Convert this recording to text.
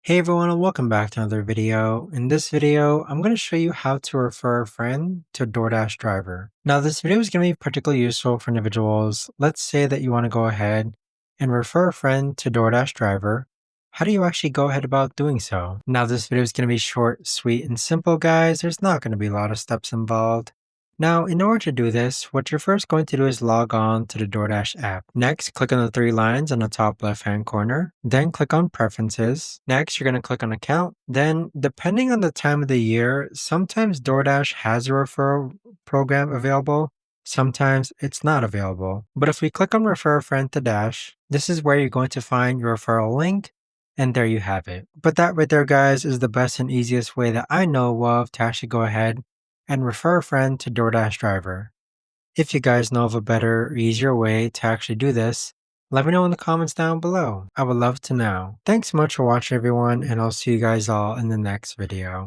Hey everyone, and welcome back to another video. In this video, I'm going to show you how to refer a friend to DoorDash driver. Now, this video is going to be particularly useful for individuals. Let's say that you want to go ahead and refer a friend to DoorDash driver. How do you actually go ahead about doing so? Now, this video is going to be short, sweet, and simple, guys. There's not going to be a lot of steps involved. Now, in order to do this, what you're first going to do is log on to the DoorDash app. Next, click on the three lines on the top left-hand corner. Then click on Preferences. Next, you're going to click on Account. Then, depending on the time of the year, sometimes DoorDash has a referral program available. Sometimes it's not available. But if we click on Refer a Friend to Dash, this is where you're going to find your referral link. And there you have it. But that right there, guys, is the best and easiest way that I know of to actually go ahead and refer a friend to DoorDash driver. If you guys know of a better or easier way to actually do this, let me know in the comments down below. I would love to know. Thanks so much for watching everyone, and I'll see you guys all in the next video.